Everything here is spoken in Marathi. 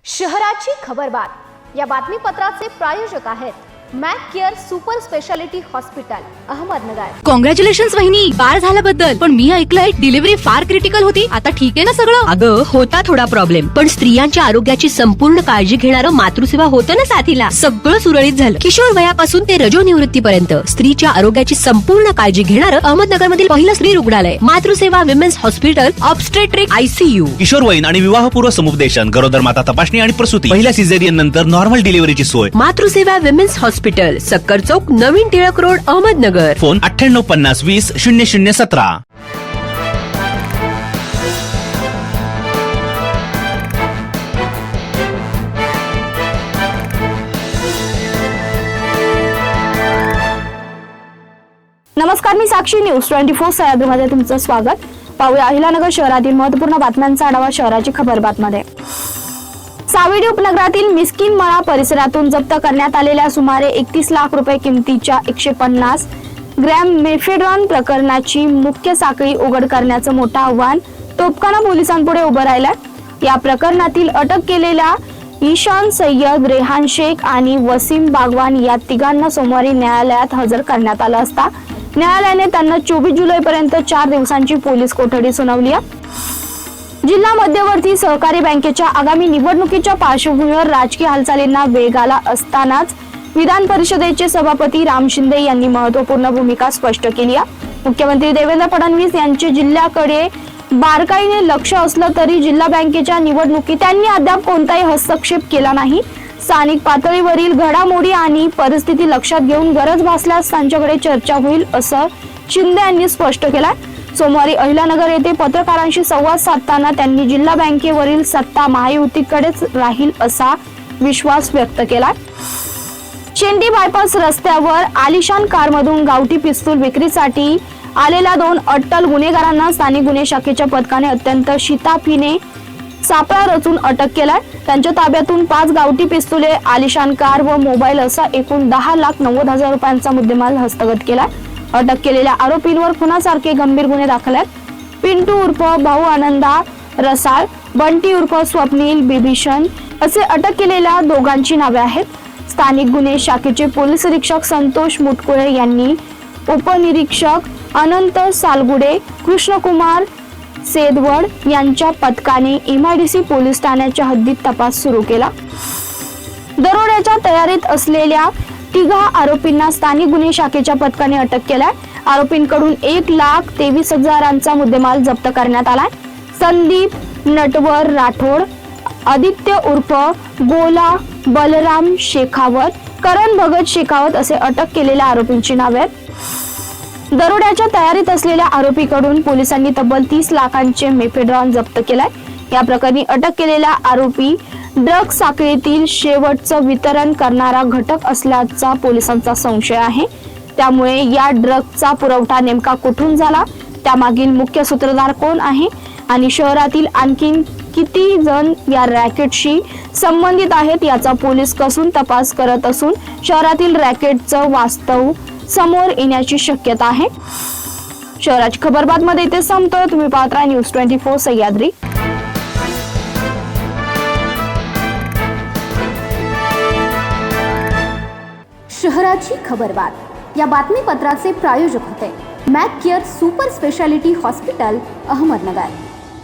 शहराची खबरबात या बातमीपत्राचे प्रायोजक आहेत Mac care super speciality hospital Ahmednagar. Congratulations वहिनी, बाळ झाल्याबद्दल। पण मी ऐकलंय डिलिव्हरी फार क्रिटिकल होती। आता ठीक आहे ना सगळं? अगं होता थोडा प्रॉब्लेम, पण स्त्रियांच्या आरोग्याची संपूर्ण काळजी घेणारं मातृसेवा होतं ना साथीला। सगळं सुरळीत झालं। किशोर वयापासून ते रजोनिवृत्तीपर्यंत स्त्रीच्या आरोग्याची संपूर्ण काळजी घेणारं अहमदनगर मधील पहिलं स्त्री रुग्णालय Matruseva women's hospital obstetric ICU। किशोरवयीन आणि विवाहपूर्व समुपदेशन, गरोदर माता तपासणी आणि प्रसूती, पहिल्या सिझेरियन नंतर नॉर्मल डिलिव्हरीची सोय। मातृसेवा विमेन्स हॉस्पिटल, सक्कर चौक, नवीन टिळक रोड, अहमदनगर। फोन 9850 20 0017। नमस्कार, मी साक्षी, न्यूज 24 सह्याद्रीमध्ये तुमचं स्वागत। पाहूया अहिलानगर शहरातील महत्त्वपूर्ण बातम्यांचा आढावा शहराची खबरबातमध्ये। सावेडी उपनगरातील मिस्किन मळा परिसरातून जप्त करण्यात आलेल्या सुमारे 31 लाख रुपये किमतीच्या 150 ग्रॅम मेफेड्रॉन प्रकरणाची मुख्य साखळी उघड करण्याचं मोठं आव्हान तोपखाना पोलिसांपुढे उभं राहिलंय। या प्रकरणातील अटक केलेल्या ईशान सय्यद, रेहान शेख आणि वसीम बागवान या तिघांना सोमवारी न्यायालयात हजर करण्यात आलं असता न्यायालयाने त्यांना 24 जुलैपर्यंत 4 दिवसांची पोलीस कोठडी सुनावली आहे। जिल्हा मध्यवर्ती सहकारी बँकेच्या आगामी निवडणुकीच्या पार्श्वभूमीवर राजकीय हालचालींना वेग आला असतानाच विधान परिषदेचे सभापती राम शिंदे यांनी महत्त्वपूर्ण भूमिका स्पष्ट केली आहे। मुख्यमंत्री देवेंद्र फडणवीस यांचे जिल्ह्याकडे बारकाईने लक्ष असलं तरी जिल्हा बँकेच्या निवडणुकीत त्यांनी अद्याप कोणताही हस्तक्षेप केला नाही। स्थानिक पातळीवरील घडामोडी आणि परिस्थिती लक्षात घेऊन गरज भासल्यास त्यांच्याकडे चर्चा होईल असं शिंदे यांनी स्पष्ट केलं। सोमवारी अहिलानगर येथे पत्रकारांशी संवाद साधताना त्यांनी जिल्हा बँकेवरील सत्ता महायुतीकडेच राहील असा विश्वास व्यक्त केला। शेंडी बायपास रस्त्यावर आलिशान कारमधून गावठी पिस्तूल विक्रीसाठी आलेल्या 2 अट्टल गुन्हेगारांना स्थानिक गुन्हे शाखेच्या पथकाने अत्यंत शिताफीने सापळा रचून अटक केलाय। त्यांच्या ताब्यातून 5 गावठी पिस्तुले, आलिशान कार व मोबाईल असा एकूण 10,90,000 रुपयांचा मुद्देमाल हस्तगत केलाय। अटक केलेल्या आरोपींवर खुनासारखे गंभीर गुन्हे दाखल आहेत। पिंटू उर्फ भाऊ आनंदा रसाळ, बंटी उर्फ स्वप्नील बिभीषण असे अटक केलेल्या दोघांची नावे आहेत। स्थानिक गुन्हे शाखेचे पोलीस निरीक्षक संतोष मुटकुळे यांनी उपनिरीक्षक अनंत सालगुडे, कृष्णकुमार सेदवड यांच्या पथकाने MIDC पोलीस ठाण्याच्या हद्दीत तपास सुरू केला। दरोड्याच्या तयारीत असलेल्या 3 आरोपींना स्थानिक गुन्हे शाखेच्या पथकाने अटक केलाय। आरोपींकडून 1,23,000चा मुद्देमाल जप्त करण्यात आलाय। संदीप नटवर राठोड, आदित्य उर्फ गोला बलराम शेखावत, करण भगत शेखावत असे अटक केलेल्या आरोपींची नावे आहेत। दरोड्याच्या तयारीत असलेल्या आरोपीकडून पोलिसांनी तब्बल 30 लाखांचे मेफेड्रॉन जप्त केलाय। या प्रकरणी अटक केलेला आरोपी ड्रग साखळीतील शेवटचं वितरण करणारा घटक असल्याचा पोलिसांचा संशय आहे। त्यामुळे या ड्रगचा पुरवठा नेमका कुठून झाला, त्यामागील मुख्य सूत्रधार कोण आहे आणि शहरातील आणखी किती जण या रॅकेटशी संबंधित आहेत याचा पोलीस कसून तपास करत असून शहरातील रॅकेटचं वास्तव समोर येण्याची शक्यता आहे। शहराची खबरबातमध्ये इथे संपतोय। तुम्ही पाहत राहा न्यूज 24 सह्याद्री। शहराची खबरबात या बातमीपत्राचे प्रायोजक होते Mac care super speciality hospital Ahmednagar.